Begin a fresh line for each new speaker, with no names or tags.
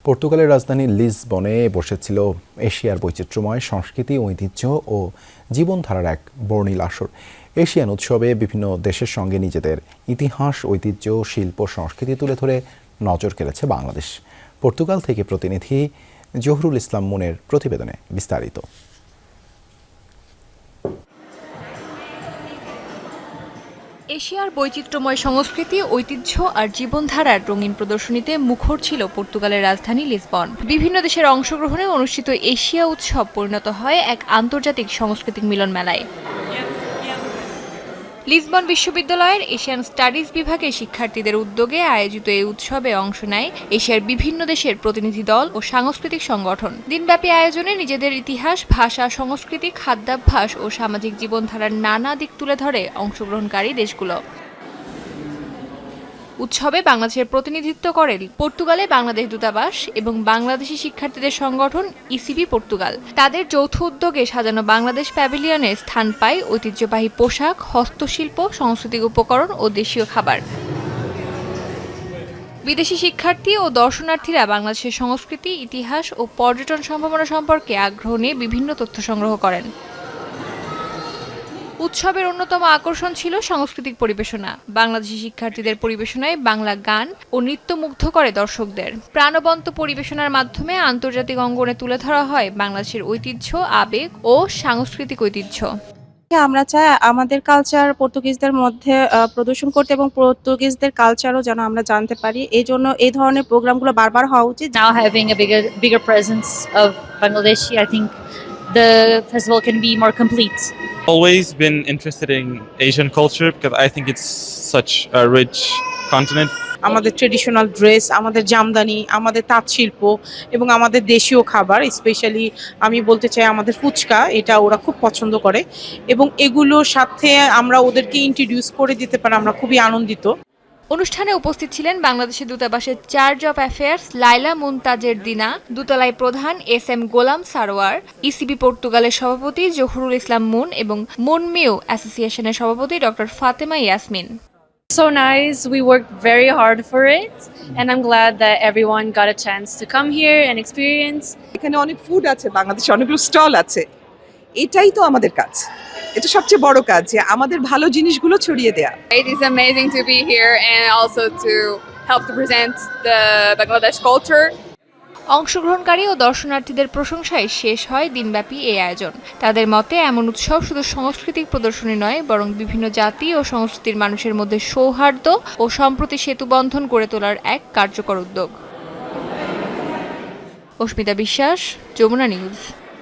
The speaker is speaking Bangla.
পর্তুগালের রাজধানী লিসবনে বসেছিল এশিয়ার বৈচিত্র্যময় সংস্কৃতি, ঐতিহ্য ও জীবনধারার এক বর্ণিল আসর। এশিয়ান উৎসবে বিভিন্ন দেশের সঙ্গে নিজেদের ইতিহাস, ঐতিহ্য, শিল্প, সংস্কৃতি তুলে ধরে নজর কেড়েছে বাংলাদেশ। পর্তুগাল থেকে প্রতিনিধি জহুরুল ইসলাম মুনের প্রতিবেদনে বিস্তারিত।
এশিয়ার বৈচিত্র্যময় সংস্কৃতি, ঐতিহ্য আর জীবনধারার রঙিন প্রদর্শনীতে মুখর ছিল পর্তুগালের রাজধানী লিসবন। বিভিন্ন দেশের অংশগ্রহণে অনুষ্ঠিত এশিয়া উৎসব পরিণত হয় এক আন্তর্জাতিক সাংস্কৃতিক মিলন মেলায়। লিসবন বিশ্ববিদ্যালয়ের এশিয়ান স্টাডিজ বিভাগের শিক্ষার্থীদের উদ্যোগে আয়োজিত এই উৎসবে অংশ নেয় এশিয়ার বিভিন্ন দেশের প্রতিনিধি দল ও সাংস্কৃতিক সংগঠন। দিনব্যাপী আয়োজনে নিজেদের ইতিহাস, ভাষা, সংস্কৃতি, খাদ্যাভ্যাস ও সামাজিক জীবনধারার নানা দিক তুলে ধরে অংশগ্রহণকারী দেশগুলো। উৎসবে বাংলাদেশের প্রতিনিধিত্ব করেন পর্তুগালে বাংলাদেশ দূতাবাস এবং বাংলাদেশি শিক্ষার্থীদের সংগঠন ইসিবি পর্তুগাল। তাদের যৌথ উদ্যোগে সাজানো বাংলাদেশ প্যাভিলিয়নে স্থান পায় ঐতিহ্যবাহী পোশাক, হস্তশিল্প, সাংস্কৃতিক উপকরণ ও দেশীয় খাবার। বিদেশি শিক্ষার্থী ও দর্শনার্থীরা বাংলাদেশের সংস্কৃতি, ইতিহাস ও পর্যটন সম্ভাবনা সম্পর্কে আগ্রহ নিয়ে বিভিন্ন তথ্য সংগ্রহ করেন। উৎসবের অন্যতম আকর্ষণ ছিল সাংস্কৃতিক পরিবেশনা। বাংলাদেশি শিক্ষার্থীদের পরিবেশনায় বাংলা গান ও নৃত্য মুগ্ধ করে দর্শকদের। প্রাণবন্ত পরিবেশনার মাধ্যমে আন্তর্জাতিক অঙ্গনে তুলে ধরা হয় বাংলাদেশের ঐতিহ্য, আবেগ ও সাংস্কৃতিক ঐতিহ্য।
আমরা চাই আমাদের কালচার পর্তুগিজদের মধ্যে প্রদর্শন করতে এবং পর্তুগিজদের কালচারও যেন আমরা জানতে পারি। এই জন্য এই ধরনের প্রোগ্রামগুলো বারবার হওয়া উচিত।
Now having a bigger presence of Bangladeshi, I think the festival can be more complete.
Always been interested in Asian culture because I think it's such a rich continent.
আমাদের ট্রেডিশনাল ড্রেস, আমাদের জামদানি, আমাদের তাঁত শিল্প এবং আমাদের দেশীয় খাবার, স্পেশালি আমি বলতে চাই আমাদের ফুচকা, এটা ওরা খুব পছন্দ করে এবং এগুলোর সাথে আমরা ওদেরকে ইন্ট্রোডিউস করে দিতে পারি, আমরা খুবই আনন্দিত।
অনুষ্ঠানে উপস্থিত ছিলেন বাংলাদেশের দূতাবাসের চার্জ অফ অ্যাফেয়ার্স লাইলা মুনতাজের দিনা, দূতালয় প্রধান SM গোলাম সারোয়ার, ইসিবি পর্তুগালের সভাপতি জহুরুল ইসলাম মুন এবং মুনমিউ অ্যাসোসিয়েশনের সভাপতি doctor Fatema Yasmin.
So nice. We worked very hard for it, and I'm glad that everyone got a chance to come here and experience.
এখানে অনেক ফুড আছে, বাংলাদেশে অনেকগুলো স্টল আছে। এটাই তো আমাদের কাজ, এটা সবচেয়ে বড় কাজ, যে আমাদের ভালো জিনিসগুলো ছড়িয়ে দেয়া।
It is amazing to be here and also to help to present the Bangladesh culture.
অংশগ্রহণকারী ও দর্শনার্থীদের প্রশংসায় শেষ হয় দিনব্যাপী এই আয়োজন। তাদের মতে এমন উৎসব শুধু সাংস্কৃতিক প্রদর্শনী নয়, বরং বিভিন্ন জাতি ও সংস্কৃতির মানুষের মধ্যে সৌহার্দ্য ও সম্প্রতি সেতুবন্ধন গড়ে তোলার এক কার্যকর উদ্যোগ। অস্মিতা বিশ্বাস, যমুনা নিউজ।